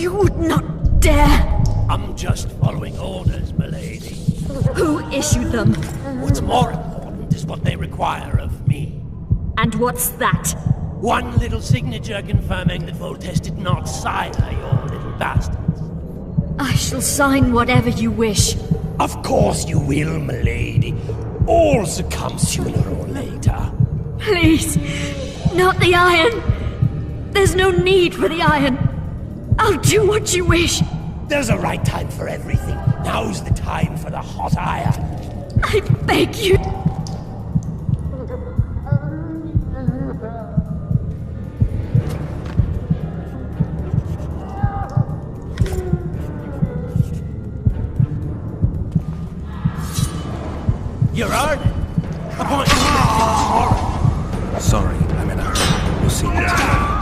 You would not dare! I'm just following orders, milady. Who issued them? What's more important is what they require of me. And what's that? One little signature confirming that Voltes did not sire your little bastards. I shall sign whatever you wish. Of course you will, milady. All succumb sooner or later. Please, not the iron! There's no need for the iron. I'll do what you wish. There's a right time for everything. Now's the time for the hot iron. I beg you. You're earning. Appointment tomorrow. Sorry, I'm in a hurry. We'll see you tomorrow.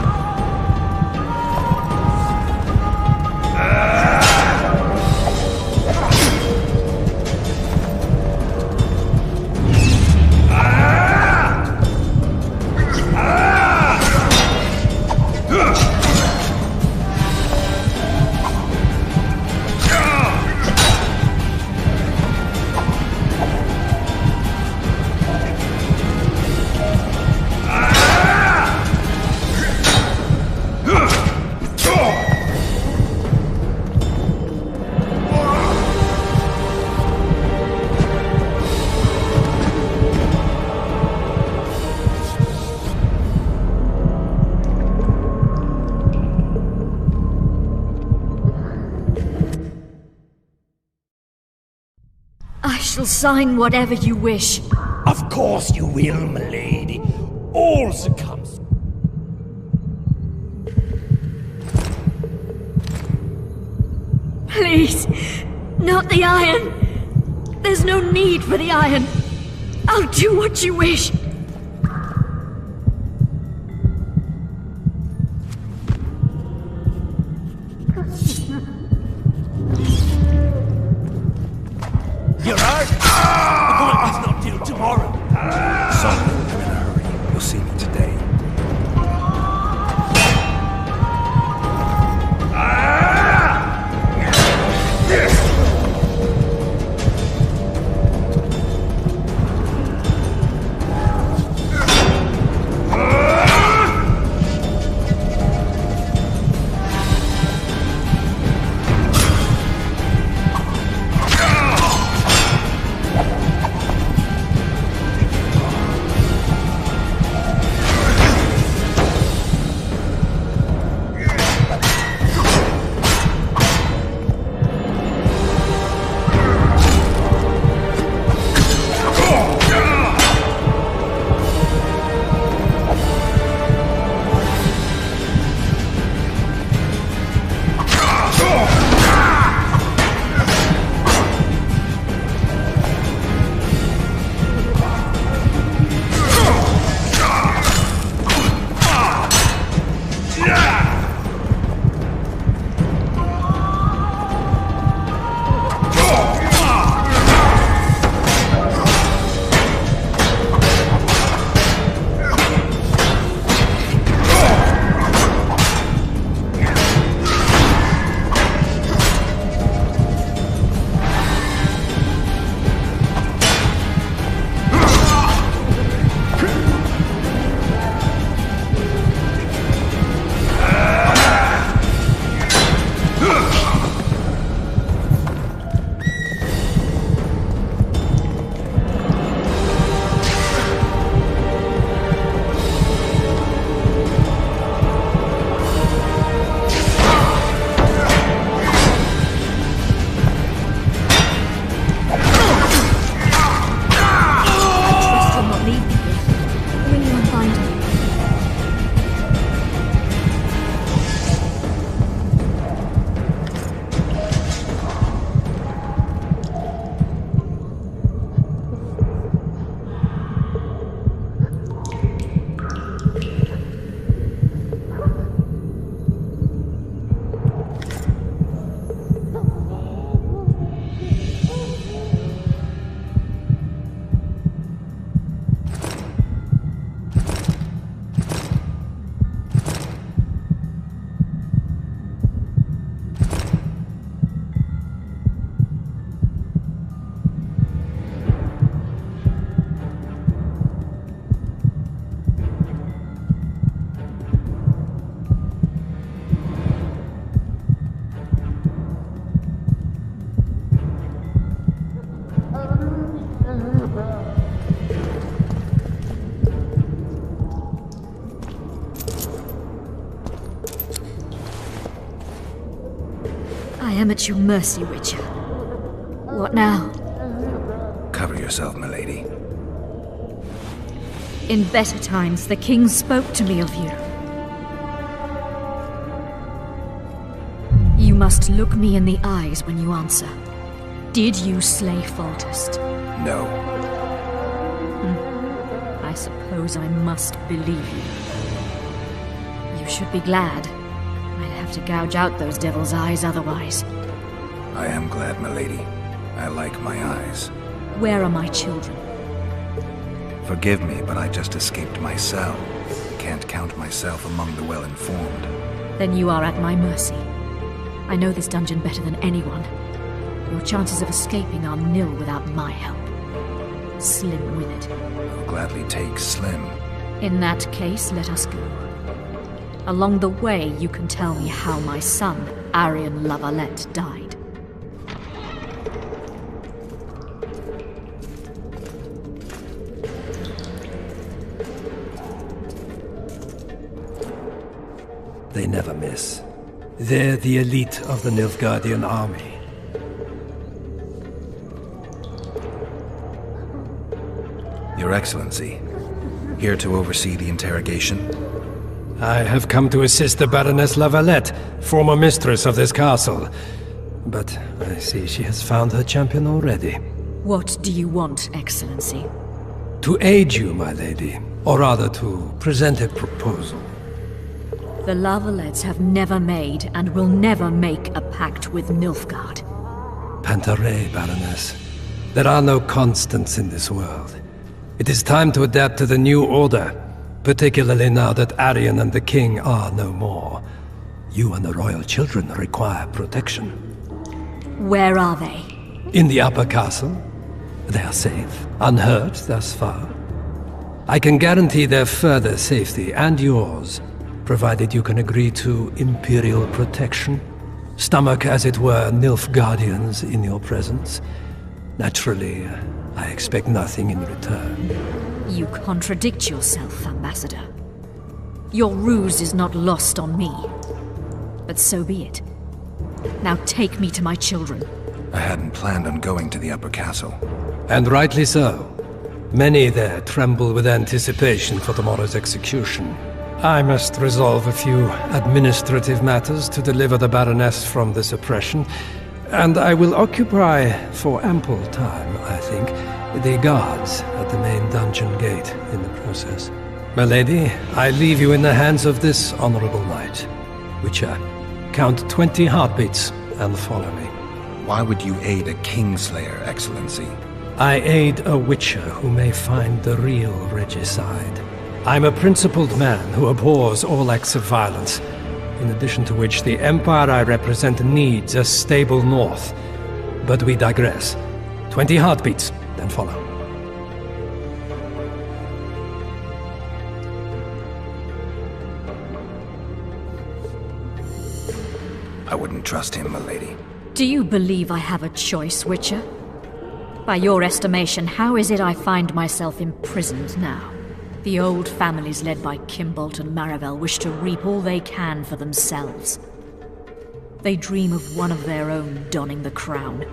sign whatever you wish. Of course you will, milady. All succumbs. Please, not the iron. There's no need for the iron. I'll do what you wish. You're out? Appointment's not due tomorrow. Sorry, I'm in a hurry. You'll see me today. I am at your mercy, Witcher. What now? Cover yourself, milady. In better times, the king spoke to me of you. You must look me in the eyes when you answer. Did you slay Foltest? No. I suppose I must believe you. You should be glad. I'd have to gouge out those devil's eyes otherwise. I am glad, milady. I like my eyes. Where are my children? Forgive me, but I just escaped my cell. Can't count myself among the well-informed. Then you are at my mercy. I know this dungeon better than anyone. Your chances of escaping are nil without my help. Slim with it. I'll gladly take Slim. In that case, let us go. Along the way, you can tell me how my son, Arian Lavalette, died. They never miss. They're the elite of the Nilfgaardian army. Your Excellency, here to oversee the interrogation? I have come to assist the Baroness Lavalette, former mistress of this castle. But I see she has found her champion already. What do you want, Excellency? To aid you, my lady. Or rather, to present a proposal. The Lavalettes have never made and will never make a pact with Nilfgaard. Pantaray, Baroness. There are no constants in this world. It is time to adapt to the new order, particularly now that Arian and the King are no more. You and the royal children require protection. Where are they? In the upper castle. They are safe, unhurt thus far. I can guarantee their further safety, and yours, provided you can agree to Imperial protection. Stomach, as it were, Nilfgaardians in your presence. Naturally, I expect nothing in return. You contradict yourself, Ambassador. Your ruse is not lost on me. But so be it. Now take me to my children. I hadn't planned on going to the upper castle. And rightly so. Many there tremble with anticipation for tomorrow's execution. I must resolve a few administrative matters to deliver the Baroness from this oppression, and I will occupy, for ample time, I think, the guards at the main dungeon gate in the process. My lady, I leave you in the hands of this honorable knight. Witcher, count 20 heartbeats and follow me. Why would you aid a Kingslayer, Excellency? I aid a Witcher who may find the real regicide. I'm a principled man who abhors all acts of violence, in addition to which the Empire I represent needs a stable north. But we digress. 20 heartbeats, then follow. I wouldn't trust him, milady. Do you believe I have a choice, Witcher? By your estimation, how is it I find myself imprisoned now? The old families led by Kimbolt and Maribel wish to reap all they can for themselves. They dream of one of their own donning the crown,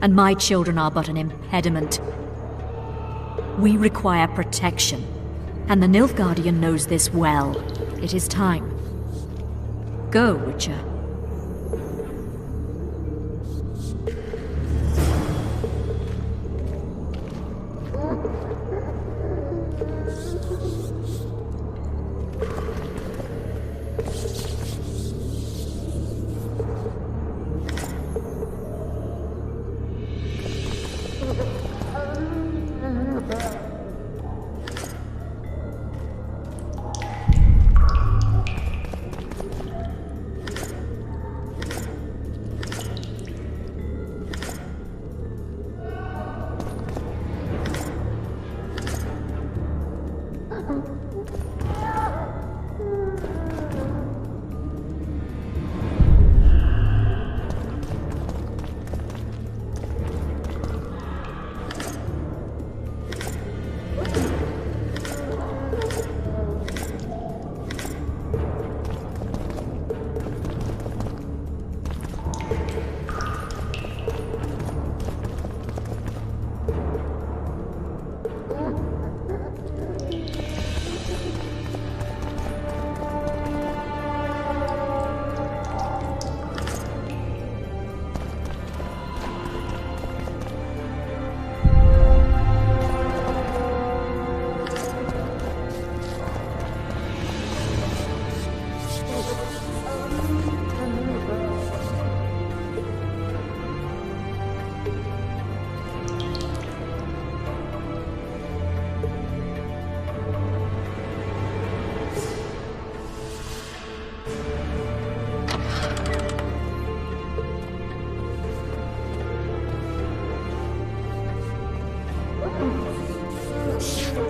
and my children are but an impediment. We require protection, and the Nilfgaardian knows this well. It is time. Go, Witcher.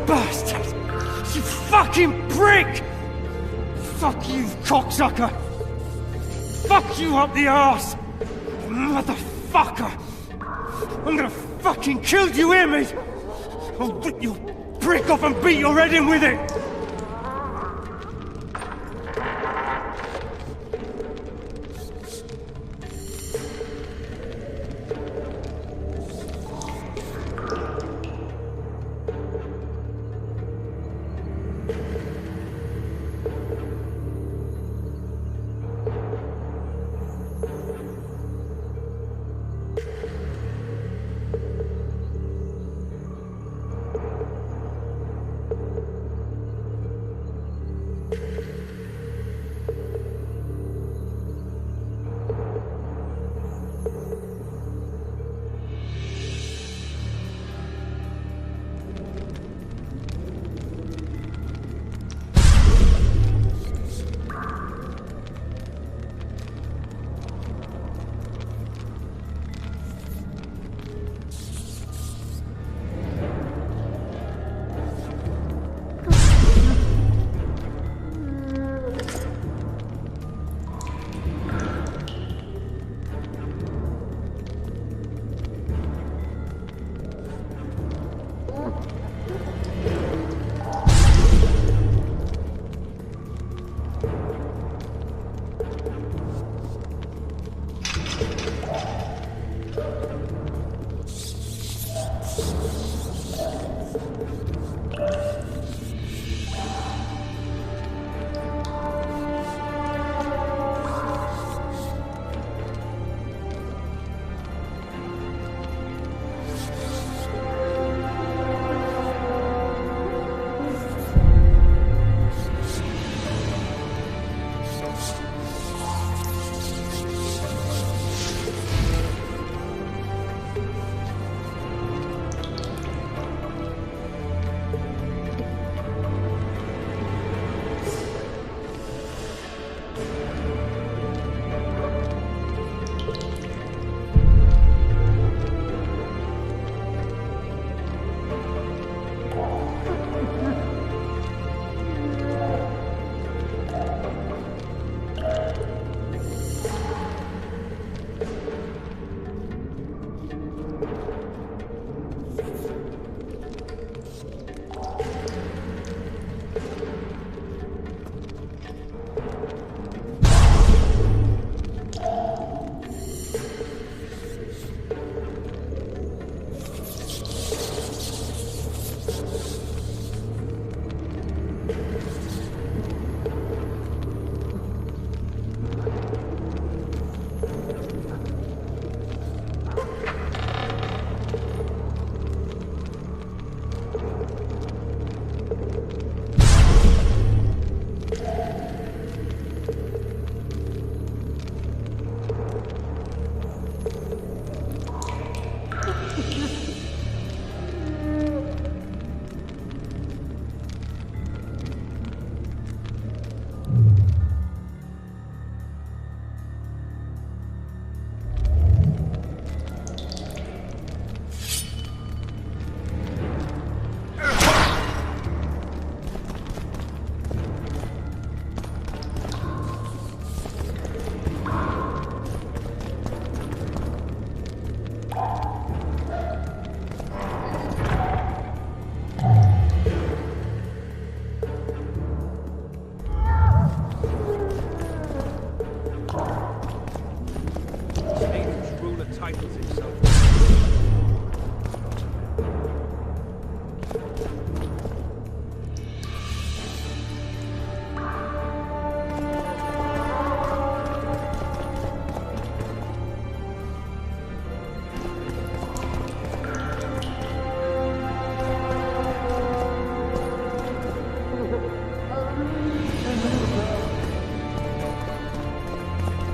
Bastard! You fucking prick! Fuck you, cocksucker! Fuck you up the arse! Motherfucker! I'm gonna fucking kill you, hear me? I'll rip your prick off and beat your head in with it!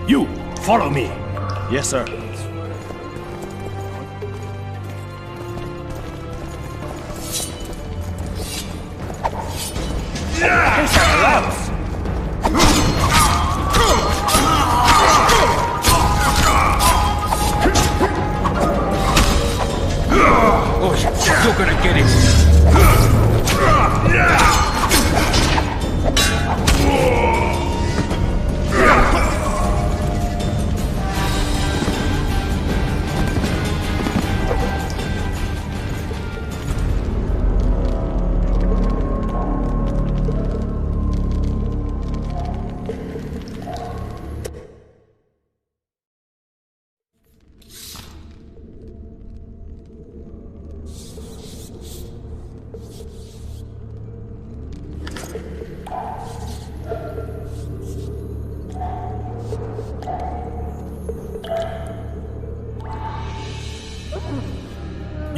You, follow me. Yes, sir. Oh, you're gonna get it.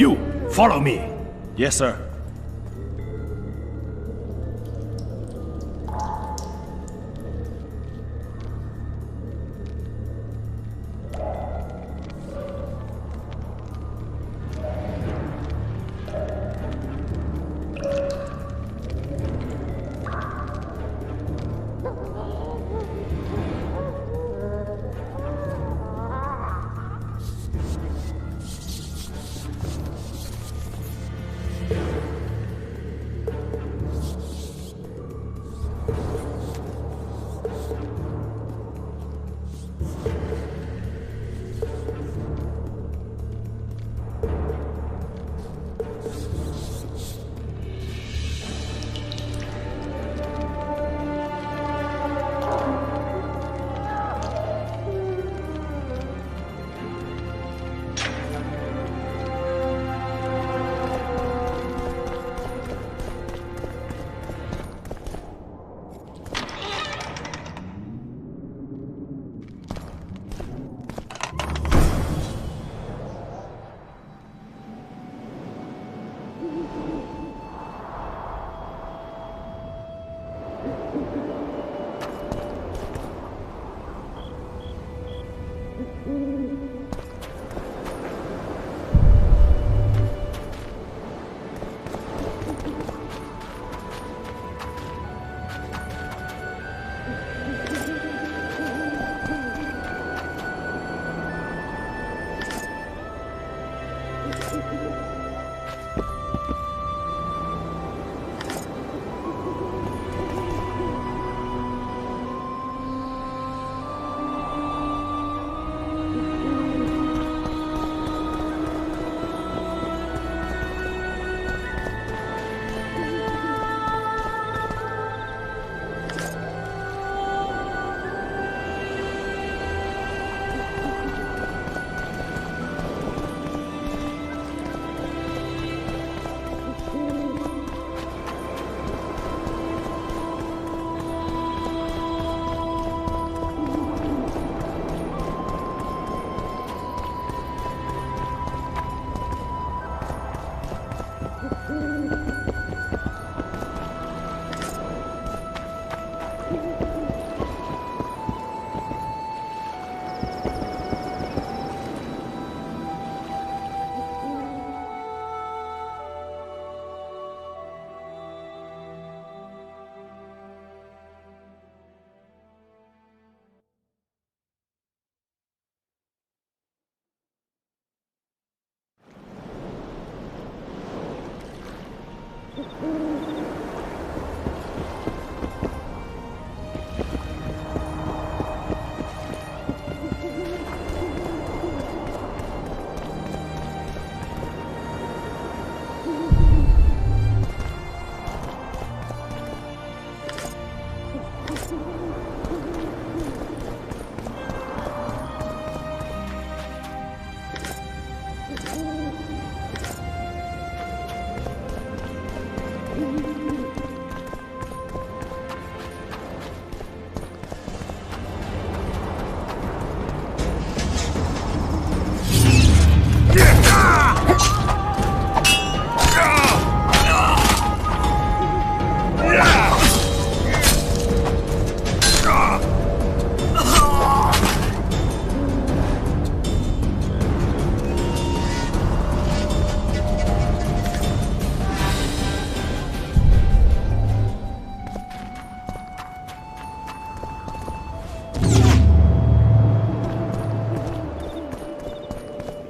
You, follow me. Yes, sir.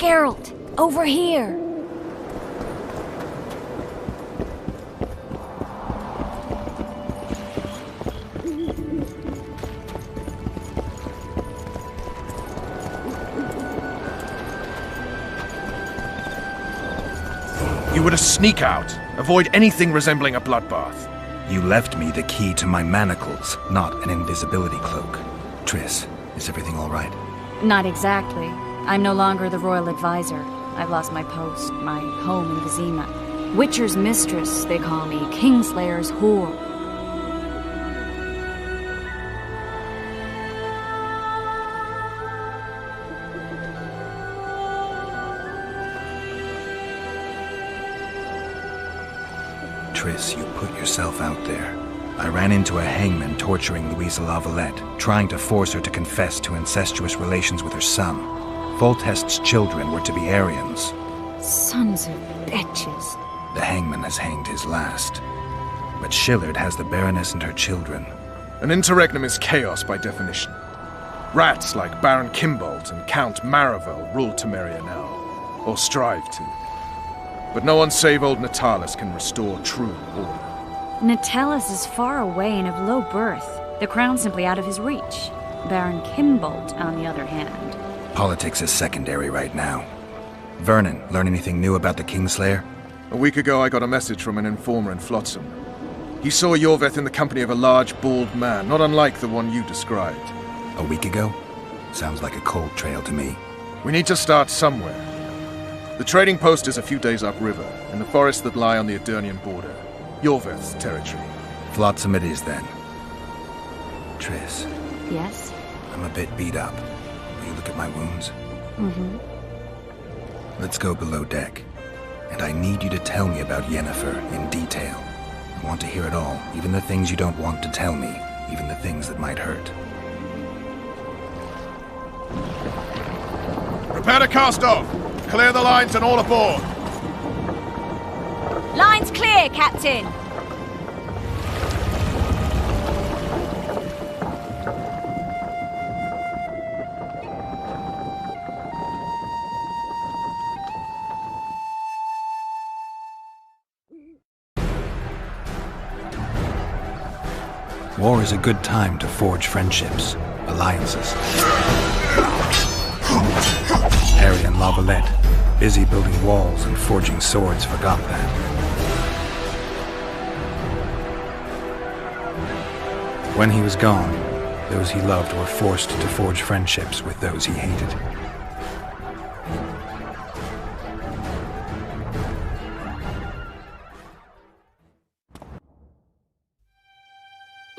Geralt, over here! You were to sneak out. Avoid anything resembling a bloodbath. You left me the key to my manacles, not an invisibility cloak. Triss, is everything all right? Not exactly. I'm no longer the royal advisor. I've lost my post, my home in Vizima. Witcher's mistress, they call me. Kingslayer's whore. Triss, you put yourself out there. I ran into a hangman torturing Louisa Lavalette, trying to force her to confess to incestuous relations with her son. Foltest's children were to be Aryans. Sons of bitches. The hangman has hanged his last. But Shillard has the Baroness and her children. An interregnum is chaos by definition. Rats like Baron Kimbolt and Count Maravel rule Temeria now, or strive to. But no one save old Natalis can restore true order. Natalis is far away and of low birth. The crown's simply out of his reach. Baron Kimbolt, on the other hand. Politics is secondary right now. Vernon, learn anything new about the Kingslayer? A week ago I got a message from an informer in Flotsam. He saw Yorveth in the company of a large, bald man, not unlike the one you described. A week ago? Sounds like a cold trail to me. We need to start somewhere. The trading post is a few days upriver, in the forests that lie on the Edirnian border. Yorveth's territory. Flotsam it is, then. Triss. Yes? I'm a bit beat up. Will you look at my wounds? Mm-hmm. Let's go below deck. And I need you to tell me about Yennefer in detail. I want to hear it all, even the things you don't want to tell me, even the things that might hurt. Prepare to cast off! Clear the lines and all aboard! Line's clear, Captain! War is a good time to forge friendships, alliances. Harry and Lavalette, busy building walls and forging swords, forgot that. When he was gone, those he loved were forced to forge friendships with those he hated.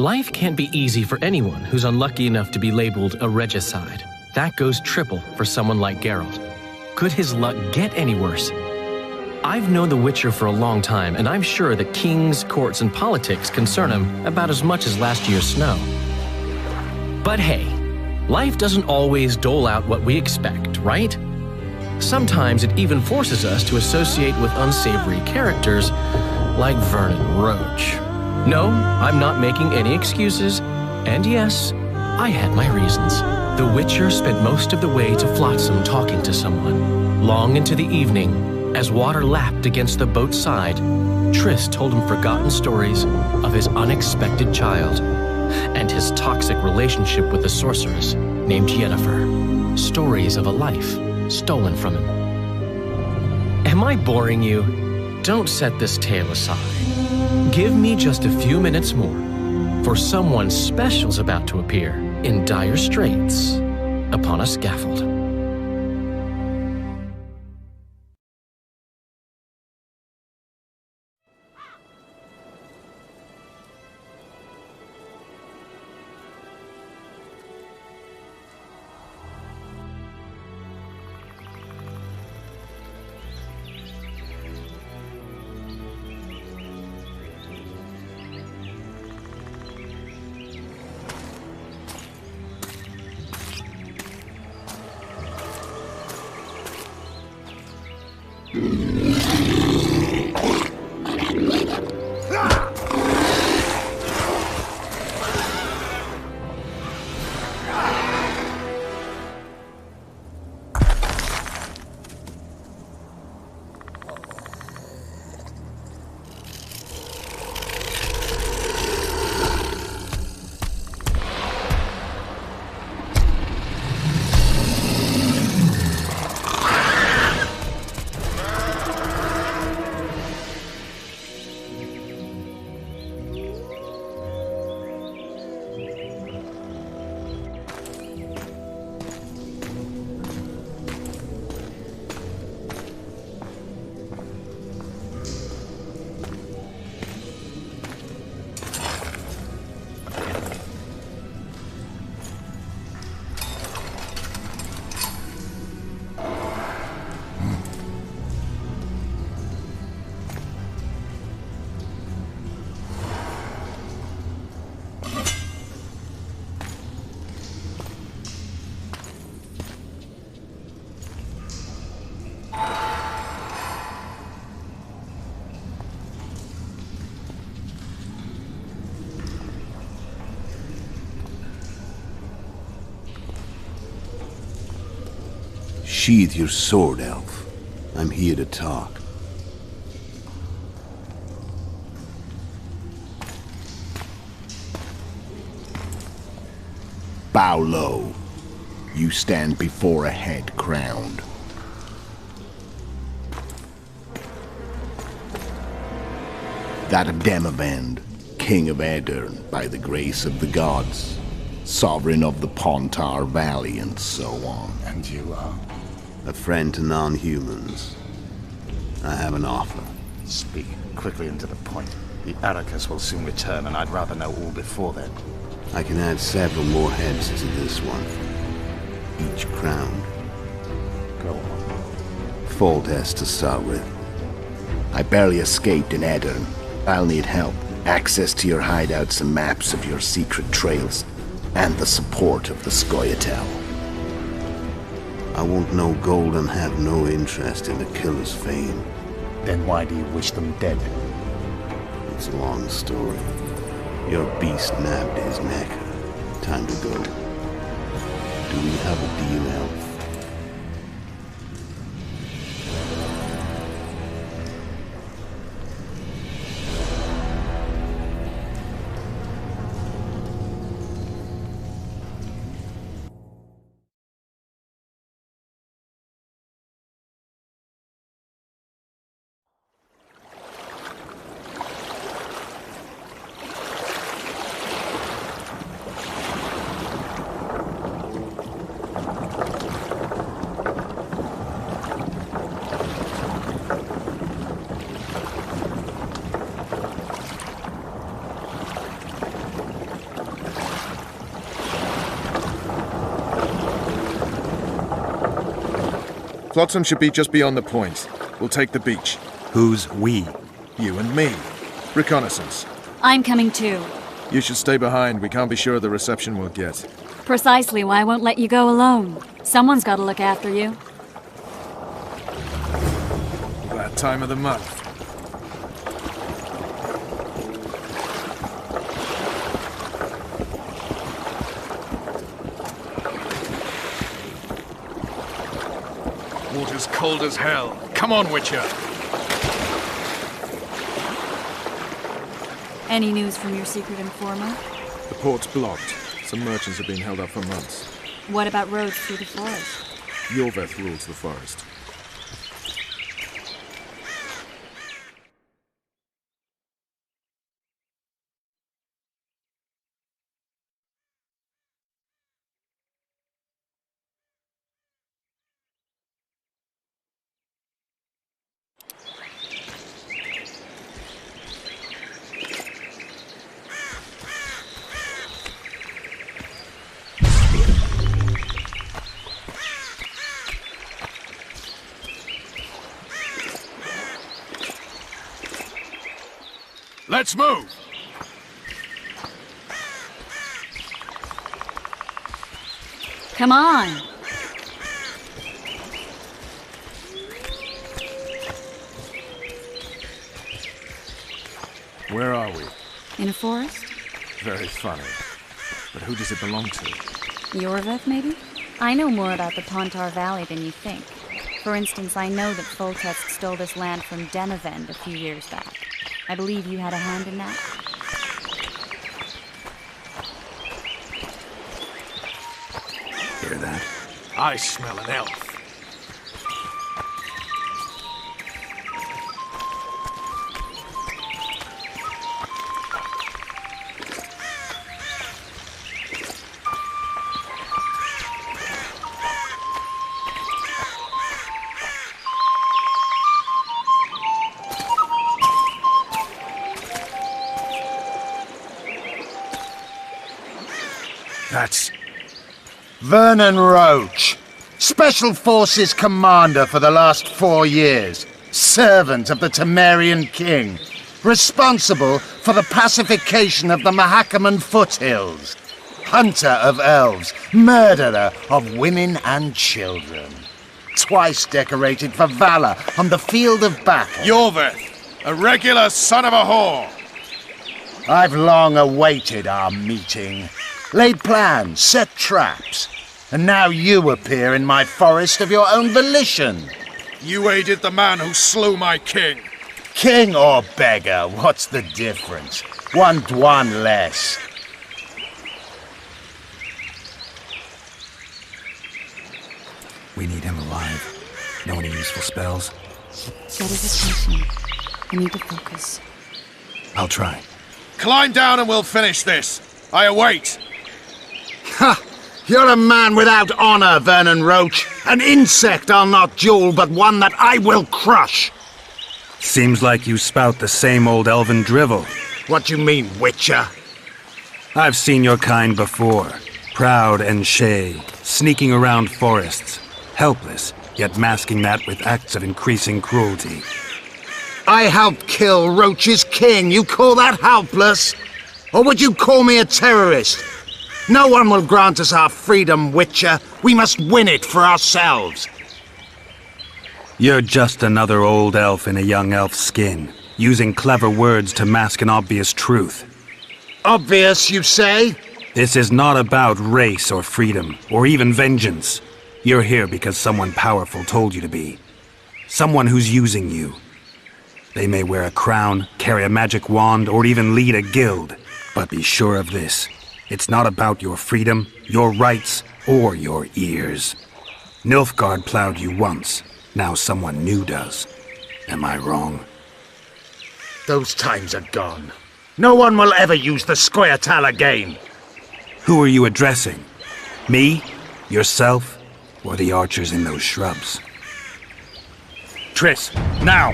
Life can't be easy for anyone who's unlucky enough to be labeled a regicide. That goes triple for someone like Geralt. Could his luck get any worse? I've known The Witcher for a long time, and I'm sure that kings, courts, and politics concern him about as much as last year's snow. But hey, life doesn't always dole out what we expect, right? Sometimes it even forces us to associate with unsavory characters like Vernon Roach. No, I'm not making any excuses, and yes, I had my reasons. The Witcher spent most of the way to Flotsam talking to someone. Long into the evening, as water lapped against the boat's side, Triss told him forgotten stories of his unexpected child and his toxic relationship with a sorceress named Yennefer. Stories of a life stolen from him. Am I boring you? Don't set this tale aside. Give me just a few minutes more, for someone special's about to appear in dire straits upon a scaffold. Sheath your sword, Elf. I'm here to talk. Bow low. You stand before a head crowned. That of Demavend, King of Aedirn, by the grace of the gods, sovereign of the Pontar Valley, and so on. And you are? A friend to non-humans. I have an offer. Speak quickly and to the point. The Arrakis will soon return, and I'd rather know all before then. I can add several more heads to this one. Each crowned. Go on. Foltest to start with. I barely escaped in Aedirn. I'll need help. Access to your hideouts and maps of your secret trails. And the support of the Scoia'tael. I want no gold and have no interest in the killer's fame. Then why do you wish them dead? It's a long story. Your beast nabbed his neck. Time to go. Do we have a deal, Elf? Flotsam should be just beyond the point. We'll take the beach. Who's we? You and me. Reconnaissance. I'm coming too. You should stay behind. We can't be sure of the reception we'll get. Precisely why I won't let you go alone. Someone's got to look after you. That time of the month. Water's cold as hell. Come on, Witcher. Any news from your secret informer? The port's blocked. Some merchants have been held up for months. What about roads through the forest? Yorveth rules the forest. Let's move! Come on! Where are we? In a forest? Very funny. But who does it belong to? Yorveth, maybe? I know more about the Pontar Valley than you think. For instance, I know that Foltest stole this land from Demavend a few years back. I believe you had a hand in that. Hear that? I smell an elf. That's Vernon Roach, Special Forces Commander for the last 4 years, servant of the Temerian King, responsible for the pacification of the Mahakaman foothills, hunter of elves, murderer of women and children, twice decorated for valor on the field of battle. Yorveth, a regular son of a whore. I've long awaited our meeting. Laid plans, set traps. And now you appear in my forest of your own volition. You aided the man who slew my king. King or beggar, what's the difference? One dwan less. We need him alive. Know any useful spells? Get his attention. I need to focus. I'll try. Climb down and we'll finish this. I await. Ha! You're a man without honor, Vernon Roach. An insect I'll not duel, but one that I will crush. Seems like you spout the same old elven drivel. What you mean, Witcher? I've seen your kind before. Proud and shay, sneaking around forests. Helpless, yet masking that with acts of increasing cruelty. I helped kill Roach's king. You call that helpless? Or would you call me a terrorist? No one will grant us our freedom, Witcher. We must win it for ourselves. You're just another old elf in a young elf's skin, using clever words to mask an obvious truth. Obvious, you say? This is not about race or freedom, or even vengeance. You're here because someone powerful told you to be. Someone who's using you. They may wear a crown, carry a magic wand, or even lead a guild. But be sure of this. It's not about your freedom, your rights, or your ears. Nilfgaard plowed you once. Now someone new does. Am I wrong? Those times are gone. No one will ever use the Scoia'tael again. Who are you addressing? Me? Yourself? Or the archers in those shrubs? Triss, now!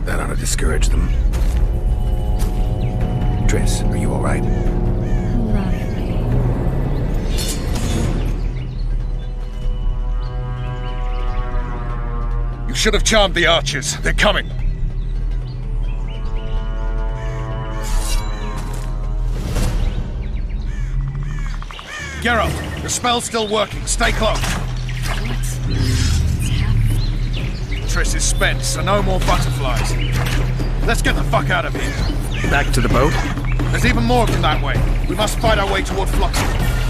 That ought to discourage them. Triss, are you all right? You should have charmed the archers. They're coming. Geralt, the spell's still working. Stay close. Triss is spent, so no more butterflies. Let's get the fuck out of here. Back to the boat? There's even more of them that way. We must fight our way toward Fluxy.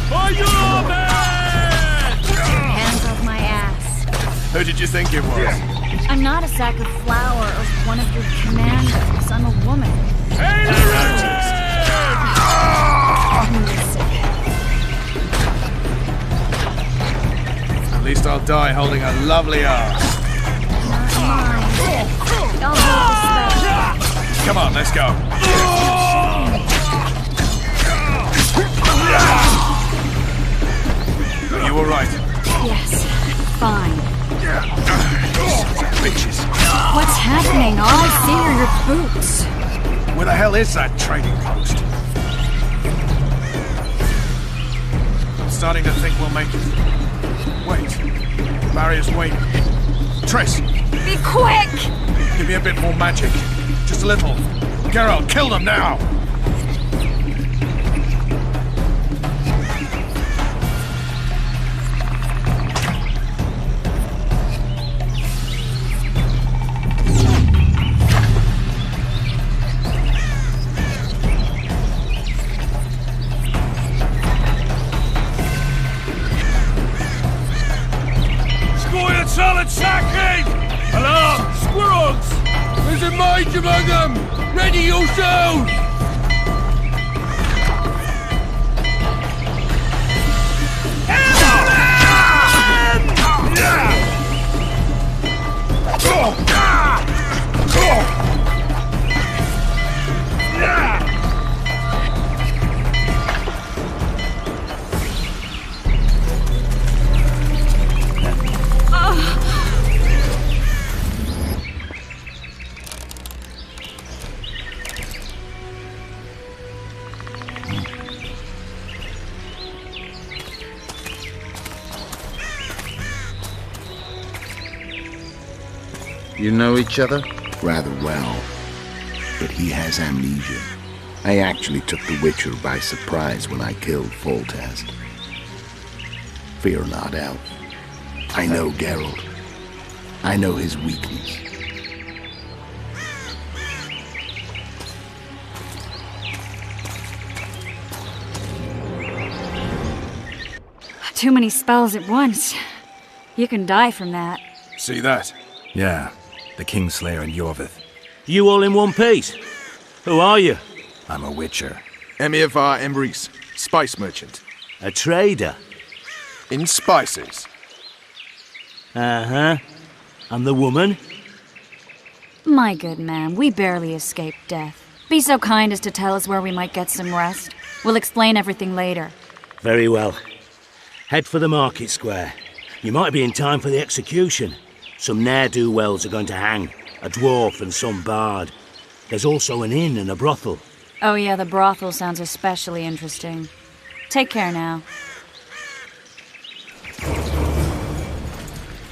For you, man! Hands off my ass. Who did you think it was? I'm not a sack of flour or one of your commanders. I'm a woman. Hey, At least I'll die holding a lovely ass. Not mine. Don't hold the spell. Come on, let's go. Are you alright? Yes, fine. Bitches. What's happening? All I see are your boots. Where the hell is that trading post? I'm starting to think we'll make it. Wait. Barrier's waiting. Triss, Be quick! give me a bit more magic. Just a little. Geralt, kill them now! Solid attacking! Alarm! Squirrels! There's a mage among them! Ready yourselves! You know each other? Rather well. But he has amnesia. I actually took the Witcher by surprise when I killed Foltest. Fear not, Elf. I know Geralt. I know his weakness. Too many spells at once. You can die from that. See that? Yeah, the Kingslayer and Yorvith. You all in one piece? Who are you? I'm a Witcher. Emir var Emrys, spice merchant. A trader? In spices. Uh-huh. And the woman? My good man, we barely escaped death. Be so kind as to tell us where we might get some rest. We'll explain everything later. Very well. Head for the market square. You might be in time for the execution. Some ne'er-do-wells are going to hang. A dwarf and some bard. There's also an inn and a brothel. Oh yeah, the brothel sounds especially interesting. Take care now.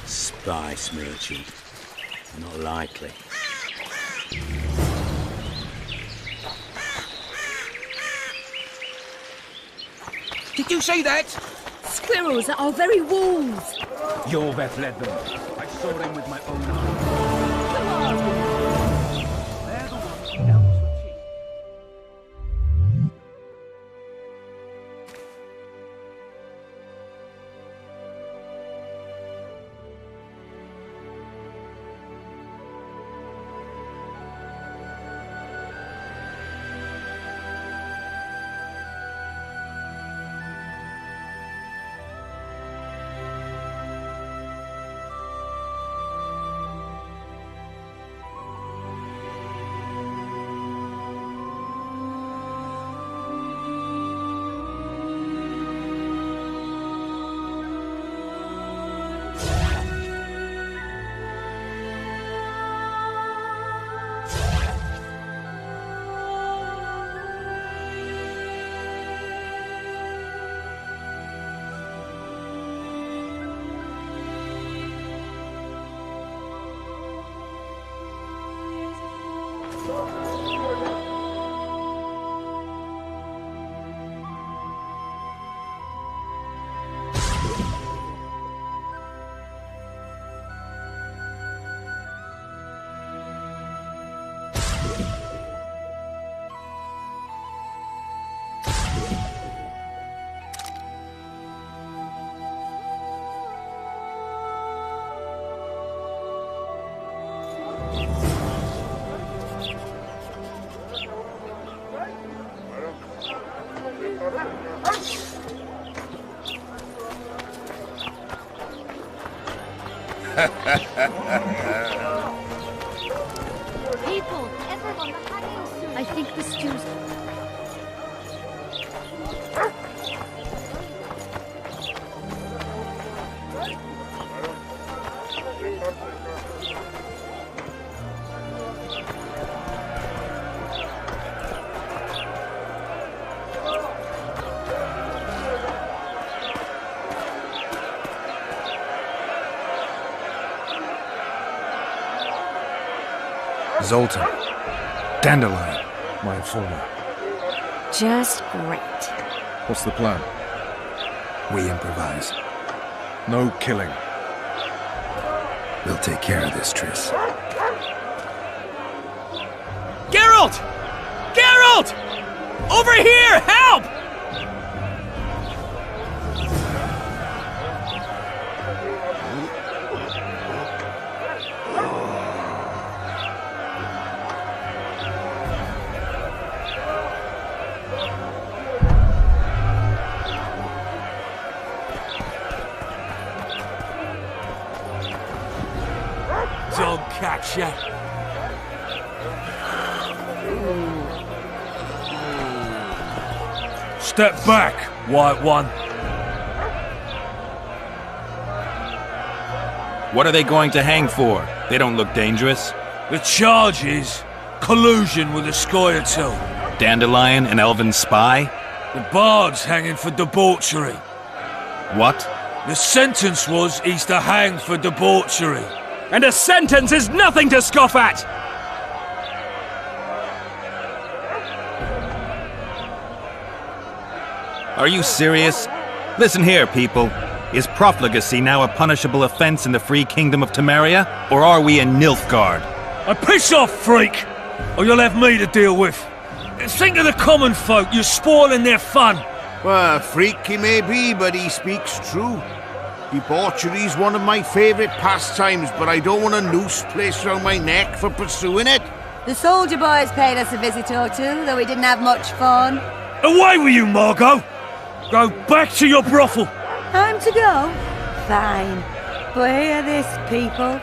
Spice merchant. Not likely. Did you see that? Squirrels at our very walls! Yorveth led them. I saw them with my own eyes. They're the ones who helped us achieve. People, everyone, I think the stew's... Zoltan. Dandelion. My informer. Just great. What's the plan? We improvise. No killing. We'll take care of this, Triss. Geralt! Geralt! Over here! Help! Dog catcher. Step back, White One. What are they going to hang for? They don't look dangerous. The charge is collusion with the Scoia'tael. Dandelion, an elven spy? The bard's hanging for debauchery. What? The sentence was he's to hang for debauchery. And a sentence is nothing to scoff at! Are you serious? Listen here, people. Is profligacy now a punishable offense in the free kingdom of Temeria? Or are we in Nilfgaard? Piss off, freak! Or you'll have me to deal with. Think of the common folk, you're spoiling their fun. Well, freak he may be, but he speaks true. Debauchery's one of my favourite pastimes, but I don't want a noose placed around my neck for pursuing it. The soldier boys paid us a visit or two, though we didn't have much fun. Away with you, Margot! Go back to your brothel! Time to go? Fine. But hear this, people.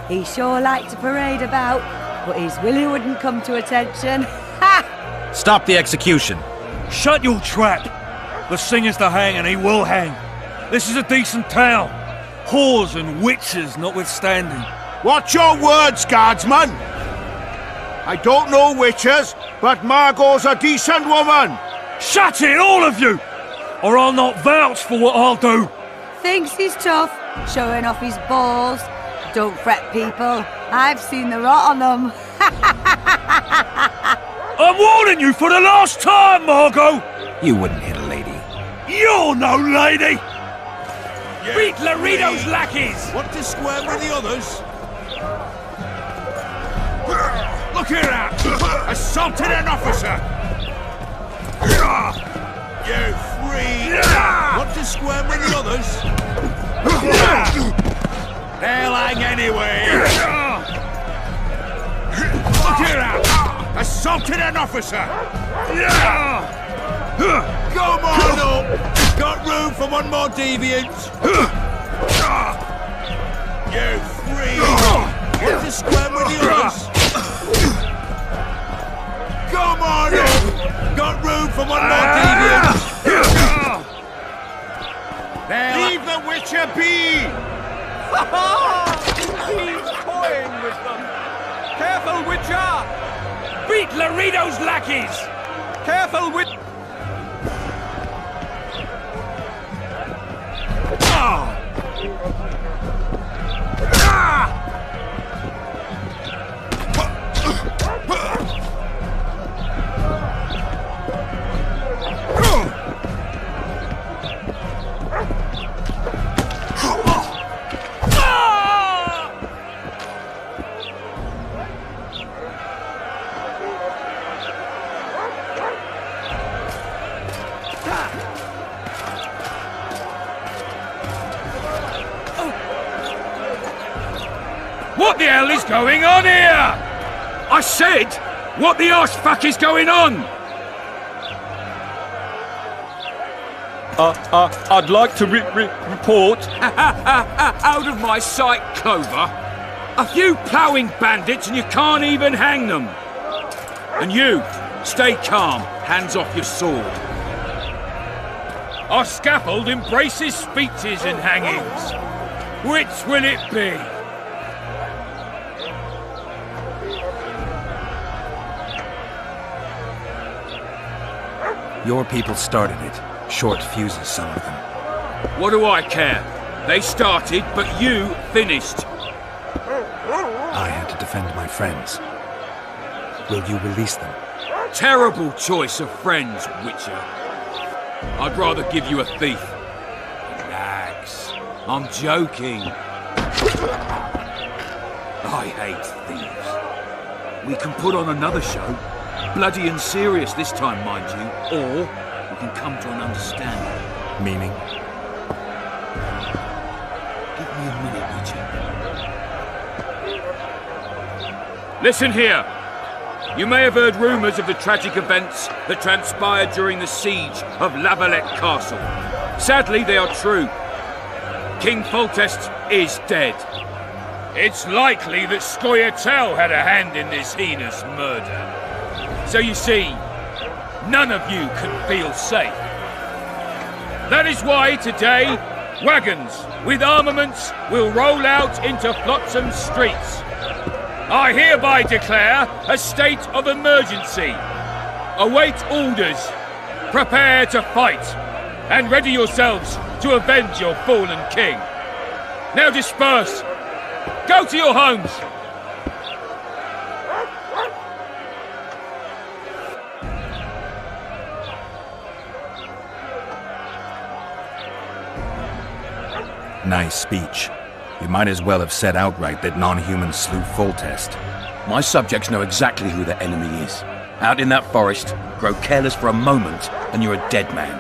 He sure liked to parade about, but his Willie wouldn't come to attention. Ha! Stop the execution. Shut your trap! The singer's to hang and he will hang. This is a decent town. Whores and witches notwithstanding. Watch your words, guardsman! I don't know witches, but Margot's a decent woman! Shut it, all of you! Or I'll not vouch for what I'll do! Thinks he's tough, showing off his balls. Don't fret, people. I've seen the rot on them. I'm warning you for the last time, Margot! You wouldn't hit a lady. You're no lady! Beat Laredo's lackeys! Want to square with the others? Look here at! Assaulted an officer! You free! Want to square with the others? They'll hang anyway! Look here at! Assaulted an officer! Come on up! Got room for one more deviant! You free! Want to square with the others? Come on up! Got room for one more deviant! Leave the Witcher be! He's toying with them! Careful, Witcher! Beat Laredo's lackeys! Careful with... What the hell is going on here? I said, what the arse fuck is going on? I'd like to report... Out of my sight, Clover. A few ploughing bandits and you can't even hang them. And you, stay calm, hands off your sword. Our scaffold embraces speeches and hangings. Which will it be? Your people started it. Short fuses, some of them. What do I care? They started, but you finished. I had to defend my friends. Will you release them? Terrible choice of friends, Witcher. I'd rather give you a thief. Relax. I'm joking. I hate thieves. We can put on another show. Bloody and serious this time, mind you. Or we can come to an understanding. Meaning? Give me a minute, Witcher. Listen here. You may have heard rumours of the tragic events that transpired during the siege of Lavalette Castle. Sadly, they are true. King Foltest is dead. It's likely that Scoia'tael had a hand in this heinous murder. So you see, none of you can feel safe. That is why today, wagons with armaments will roll out into Flotsam streets. I hereby declare a state of emergency. Await orders. Prepare to fight. And ready yourselves to avenge your fallen king. Now disperse. Go to your homes. Nice speech. You might as well have said outright that non-humans slew Foltest. My subjects know exactly who their enemy is. Out in that forest, grow careless for a moment, and you're a dead man.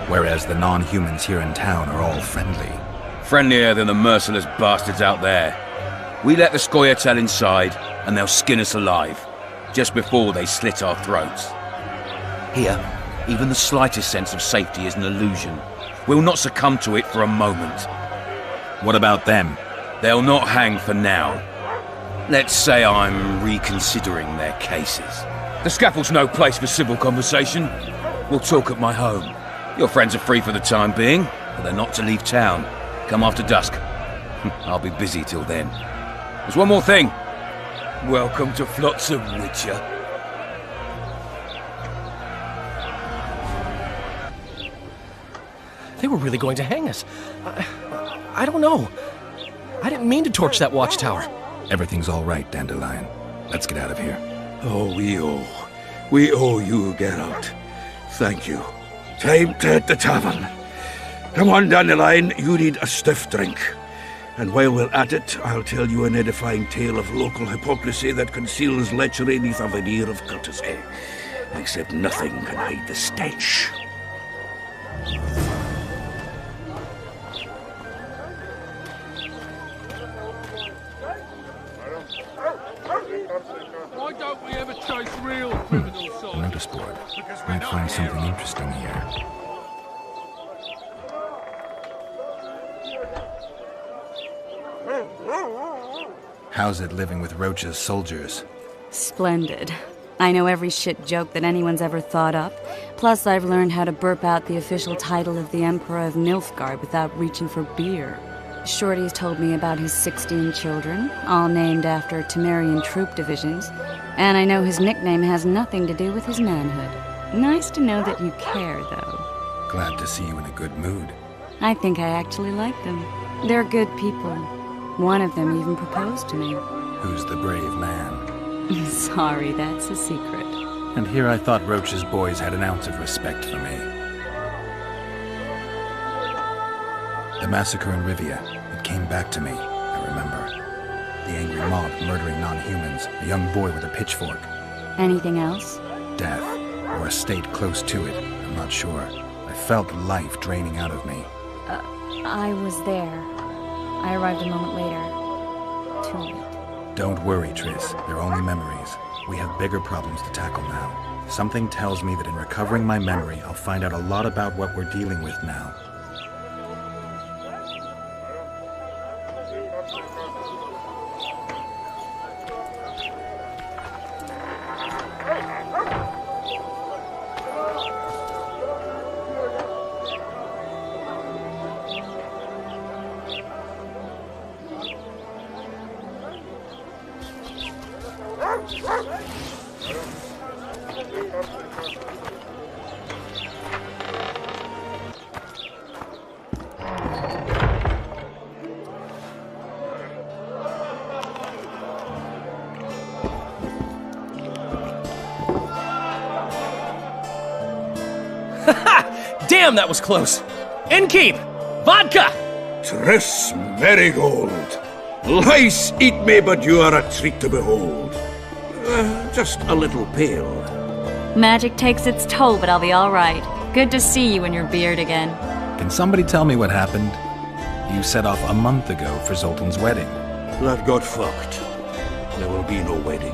Whereas the non-humans here in town are all friendly. Friendlier than the merciless bastards out there. We let the Scoia'tael inside, and they'll skin us alive, just before they slit our throats. Here, even the slightest sense of safety is an illusion. We'll not succumb to it for a moment. What about them? They'll not hang for now. Let's say I'm reconsidering their cases. The scaffold's no place for civil conversation. We'll talk at my home. Your friends are free for the time being, but they're not to leave town. Come after dusk. I'll be busy till then. There's one more thing. Welcome to Flotsam, Witcher. They were really going to hang us. I don't know. I didn't mean to torch that watchtower. Everything's all right, Dandelion. Let's get out of here. Oh, we owe you, Geralt. Thank you. Time to hit the tavern. Come on, Dandelion, you need a stiff drink. And while we're at it, I'll tell you an edifying tale of local hypocrisy that conceals lechery beneath a veneer of courtesy. Except nothing can hide the stench. Why don't we ever chase real criminals? Notice board. Might find something interesting here. How's it living with Roach's soldiers? Splendid. I know every shit joke that anyone's ever thought up. Plus, I've learned how to burp out the official title of the Emperor of Nilfgaard without reaching for beer. Shorty's told me about his 16 children, all named after Temerian troop divisions, and I know his nickname has nothing to do with his manhood. Nice to know that you care, though. Glad to see you in a good mood. I think I actually like them. They're good people. One of them even proposed to me. Who's the brave man? Sorry, that's a secret. And here I thought Roach's boys had an ounce of respect for me. The massacre in Rivia, it came back to me, I remember. The angry mob murdering non-humans, a young boy with a pitchfork. Anything else? Death, or a state close to it, I'm not sure. I felt life draining out of me. I was there. I arrived a moment later. Too late. Don't worry, Triss. They're only memories. We have bigger problems to tackle now. Something tells me that in recovering my memory, I'll find out a lot about what we're dealing with now. Damn, that was close! Innkeep! Vodka! Triss Marigold. Lice eat me, but you are a treat to behold. Just a little pale. Magic takes its toll, but I'll be all right. Good to see you in your beard again. Can somebody tell me what happened? You set off a month ago for Zoltan's wedding. That got fucked. There will be no wedding.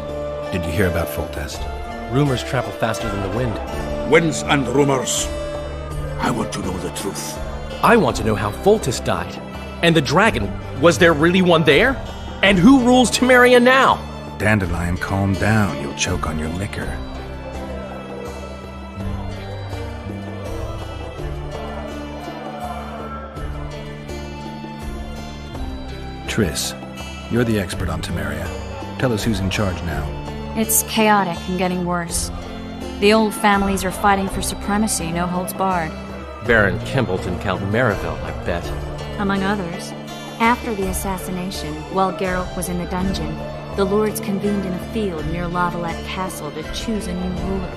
Did you hear about Foltest? Rumors travel faster than the wind. Winds and rumors. I want to know the truth. I want to know how Foltest died. And the dragon, was there really one there? And who rules Temeria now? Dandelion, calm down. You'll choke on your liquor. Triss, you're the expert on Temeria. Tell us who's in charge now. It's chaotic and getting worse. The old families are fighting for supremacy, no holds barred. Baron Kimbolt and Count Maraville, I bet. Among others. After the assassination, while Geralt was in the dungeon, the lords convened in a field near Lavalette Castle to choose a new ruler.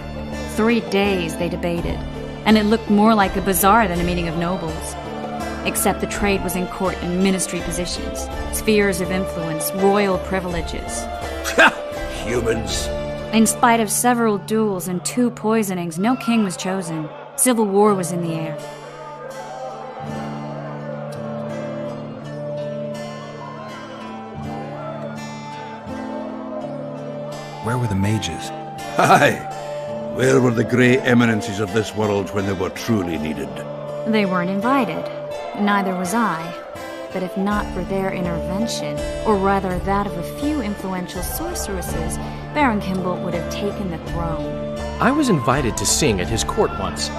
3 days they debated, and it looked more like a bazaar than a meeting of nobles. except the trade was in court and ministry positions, spheres of influence, royal privileges. Humans. In spite of several duels and 2 poisonings, no king was chosen. Civil war was in the air. Where were the mages? Aye. Where were the grey eminences of this world when they were truly needed? They weren't invited. Neither was I. But if not for their intervention, or rather that of a few influential sorceresses, Baron Kimbolt would have taken the throne. I was invited to sing at his court once.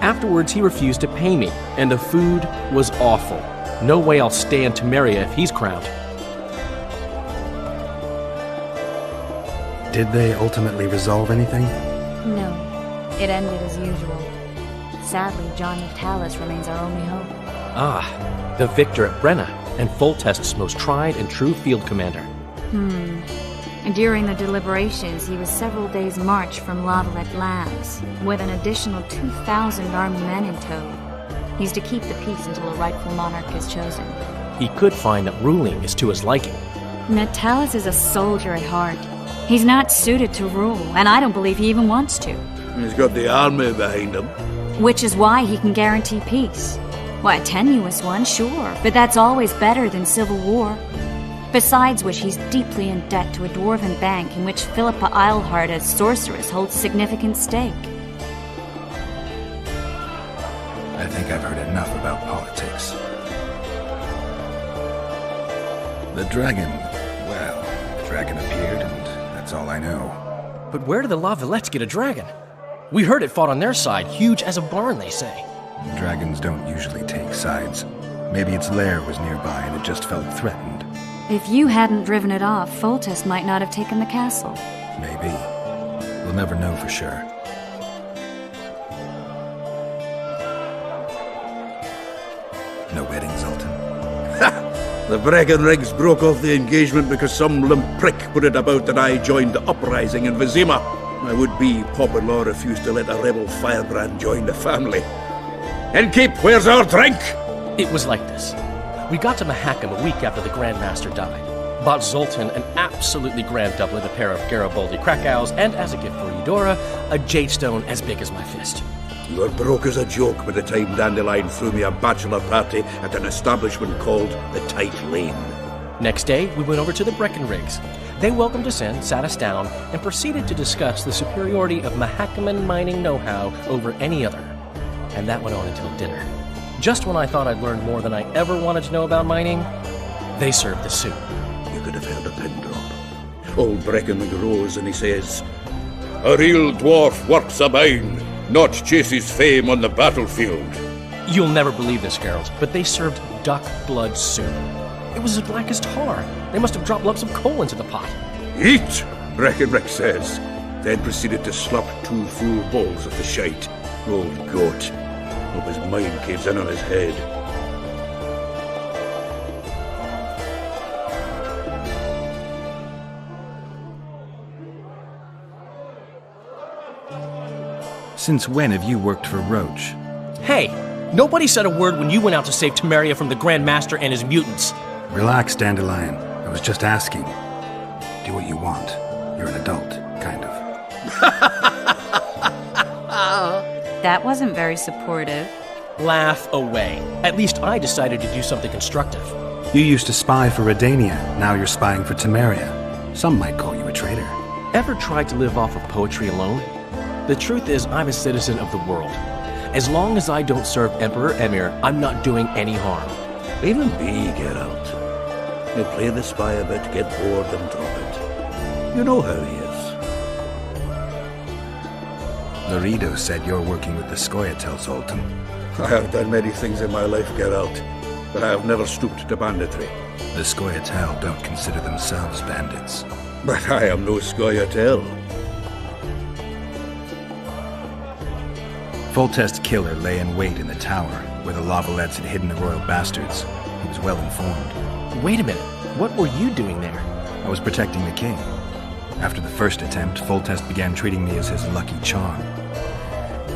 Afterwards, he refused to pay me, and the food was awful. No way I'll stay in Temeria if he's crowned. Did they ultimately resolve anything? No. It ended as usual. Sadly, John of Talus remains our only hope. Ah, the victor at Brenna, and Foltest's most tried and true field commander. And during the deliberations, he was several days' march from Lavalette Lands, with an additional 2,000 armed men in tow. He's to keep the peace until a rightful monarch is chosen. He could find that ruling is to his liking. Natalis is a soldier at heart. He's not suited to rule, and I don't believe he even wants to. He's got the army behind him. Which is why he can guarantee peace. Why, a tenuous one, sure, but that's always better than civil war. Besides which, he's deeply in debt to a dwarven bank in which Philippa Eilhart, as sorceress, holds significant stake. I think I've heard enough about politics. The dragon... well, the dragon appeared, and that's all I know. But where did the Lavalettes get a dragon? We heard it fought on their side, huge as a barn, they say. Dragons don't usually take sides. Maybe its lair was nearby and it just felt threatened. If you hadn't driven it off, Foltest might not have taken the castle. Maybe. We'll never know for sure. No wedding, Zoltan? Ha! The Breckenrigs broke off the engagement because some limp prick put it about that I joined the uprising in Vizima. My would-be Popper-in-law refused to let a rebel firebrand join the family. Innkeep, where's our drink? It was like this. We got to Mahakam a week after the Grand Master died. Bought Zoltan an absolutely grand doublet, a pair of Garibaldi Krakows, and as a gift for Eudora, a jadestone as big as my fist. You were broke as a joke by the time Dandelion threw me a bachelor party at an establishment called the Tight Lane. Next day, we went over to the Breckenrigs. They welcomed us in, sat us down, and proceeded to discuss the superiority of Mahakaman mining know-how over any other. And that went on until dinner. Just when I thought I'd learned more than I ever wanted to know about mining, they served the soup. You could have heard a pin drop. Old Breckenrig rose and he says, "A real dwarf works a mine, not chases fame on the battlefield." You'll never believe this, Geralt, but they served duck blood soup. It was as black as tar. They must have dropped lumps of coal into the pot. "Eat," Breckenrig says, then proceeded to slop 2 full bowls of the shite. Old goat. Hope his mind caves in on his head. Since when have you worked for Roach? Hey, nobody said a word when you went out to save Temeria from the Grand Master and his mutants. Relax, Dandelion. I was just asking. Do what you want. You're an adult, kind of. That wasn't very supportive. Laugh away. At least I decided to do something constructive. You used to spy for Redania. Now you're spying for Temeria. Some might call you a traitor. Ever tried to live off of poetry alone? The truth is, I'm a citizen of the world. As long as I don't serve Emperor Emir, I'm not doing any harm. Leave him be, Geralt. He'll play the spy a bit, get bored and drop it. You know how he is. Laredo said you're working with the Scoia'tael, Zoltan. I have done many things in my life, Geralt, but I have never stooped to banditry. The Scoia'tael don't consider themselves bandits. But I am no Scoia'tael. Foltest's killer lay in wait in the tower, where the Lavalettes had hidden the royal bastards. He was well informed. Wait a minute. What were you doing there? I was protecting the king. After the first attempt, Foltest began treating me as his lucky charm.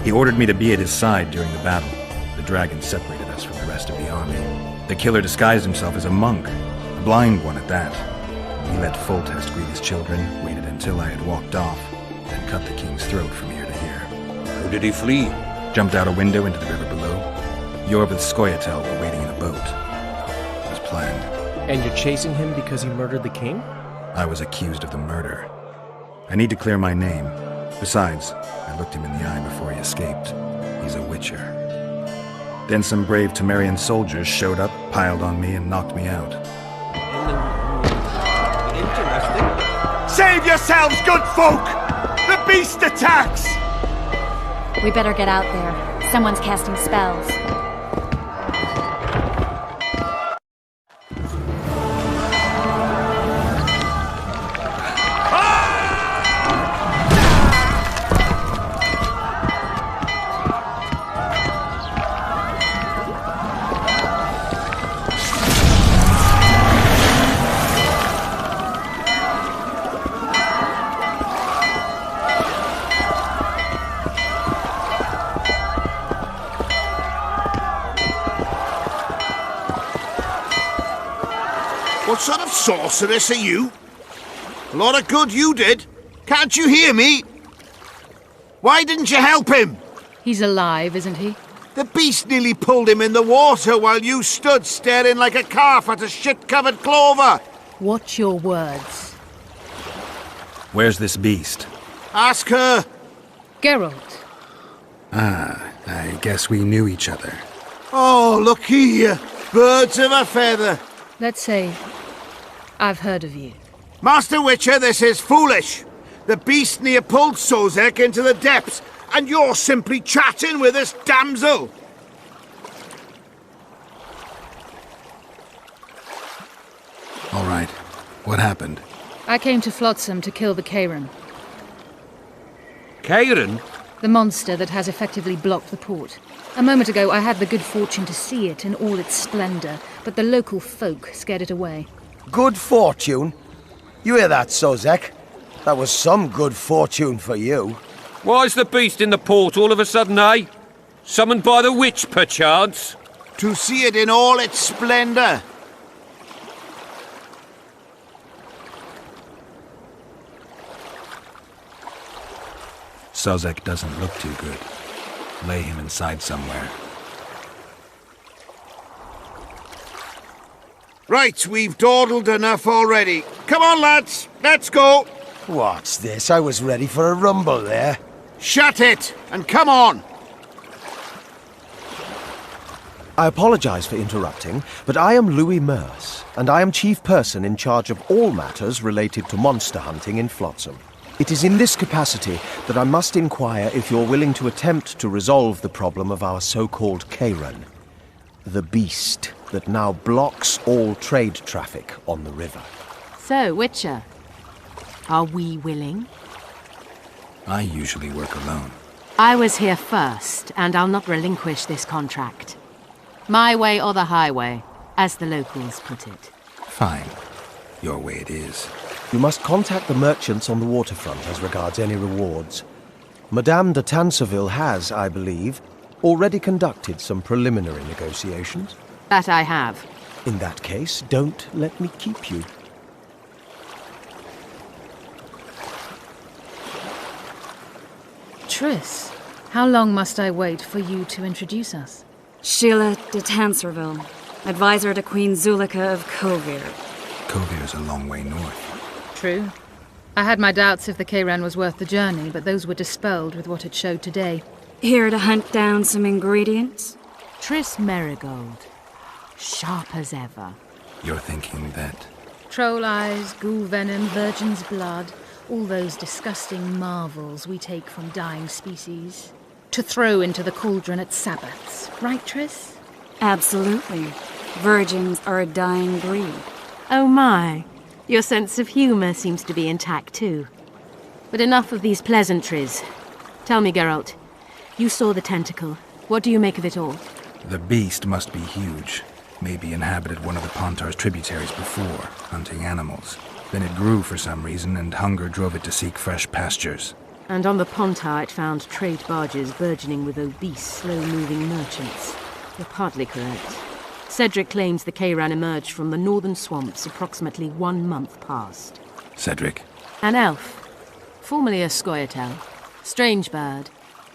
He ordered me to be at his side during the battle. The dragon separated us from the rest of the army. The killer disguised himself as a monk, a blind one at that. He let Foltest greet his children, waited until I had walked off, then cut the king's throat from ear to ear. How did he flee? Jumped out a window into the river below. Yor with Skoyatel were waiting in a boat. It was planned. And you're chasing him because he murdered the king? I was accused of the murder. I need to clear my name. Besides, I looked him in the eye before he escaped. He's a witcher. Then some brave Temerian soldiers showed up, piled on me, and knocked me out. Save yourselves, good folk! The beast attacks! We better get out there. Someone's casting spells. What sort of sorceress are you? A lot of good you did. Can't you hear me? Why didn't you help him? He's alive, isn't he? The beast nearly pulled him in the water while you stood staring like a calf at a shit-covered clover. Watch your words. Where's this beast? Ask her. Geralt. Ah, I guess we knew each other. Oh, look here. Birds of a feather. Let's say I've heard of you. Master Witcher, this is foolish. The beast near pulled Sozek into the depths, and you're simply chatting with this damsel. All right. What happened? I came to Flotsam to kill the Kairan. Kairan? The monster that has effectively blocked the port. A moment ago, I had the good fortune to see it in all its splendor, but the local folk scared it away. Good fortune? You hear that, Sozek? That was some good fortune for you. Why's the beast in the port all of a sudden, eh? Summoned by the witch, perchance? To see it in all its splendor. Sozek doesn't look too good. Lay him inside somewhere. Right, we've dawdled enough already. Come on, lads, let's go. What's this? I was ready for a rumble there. Shut it, and come on. I apologize for interrupting, but I am Louis Merce, and I am chief person in charge of all matters related to monster hunting in Flotsam. It is in this capacity that I must inquire if you're willing to attempt to resolve the problem of our so-called Kairan, the beast that now blocks all trade traffic on the river. So, Witcher, are we willing? I usually work alone. I was here first, and I'll not relinquish this contract. My way or the highway, as the locals put it. Fine. Your way it is. You must contact the merchants on the waterfront as regards any rewards. Madame de Tanseville has, I believe, already conducted some preliminary negotiations. That I have. In that case, don't let me keep you. Triss, how long must I wait for you to introduce us? Sheila de Tanserville, advisor to Queen Zulika of Kovir. Kovir's a long way north. True. I had my doubts if the Kairan was worth the journey, but those were dispelled with what it showed today. Here to hunt down some ingredients? Triss Merigold. Sharp as ever. You're thinking that... Troll eyes, ghoul venom, virgin's blood, all those disgusting marvels we take from dying species. To throw into the cauldron at Sabbaths, right, Triss? Absolutely. Virgins are a dying breed. Oh my. Your sense of humor seems to be intact too. But enough of these pleasantries. Tell me, Geralt, you saw the tentacle. What do you make of it all? The beast must be huge. Maybe inhabited one of the Pontar's tributaries before, hunting animals. Then it grew for some reason, and hunger drove it to seek fresh pastures. And on the Pontar it found trade barges burgeoning with obese, slow-moving merchants. You're partly correct. Cedric claims the Kayran emerged from the northern swamps approximately 1 month past. Cedric? An elf. Formerly a Scoia'tael. Strange bird.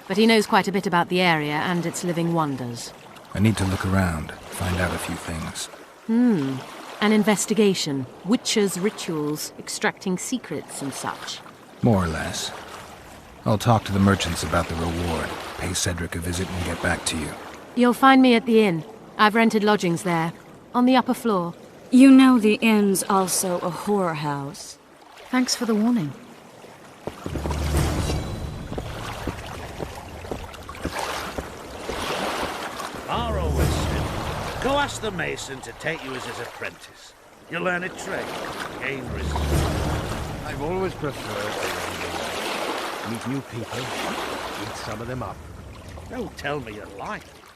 But he knows quite a bit about the area and its living wonders. I need to look around, find out a few things. An investigation. Witchers' rituals, extracting secrets and such. More or less. I'll talk to the merchants about the reward, pay Cedric a visit and get back to you. You'll find me at the inn. I've rented lodgings there, on the upper floor. You know the inn's also a whorehouse. Thanks for the warning. Go ask the mason to take you as his apprentice. You'll learn a trade, gain respect. I've always preferred the meet new people, eat some of them up. Don't tell me you like it.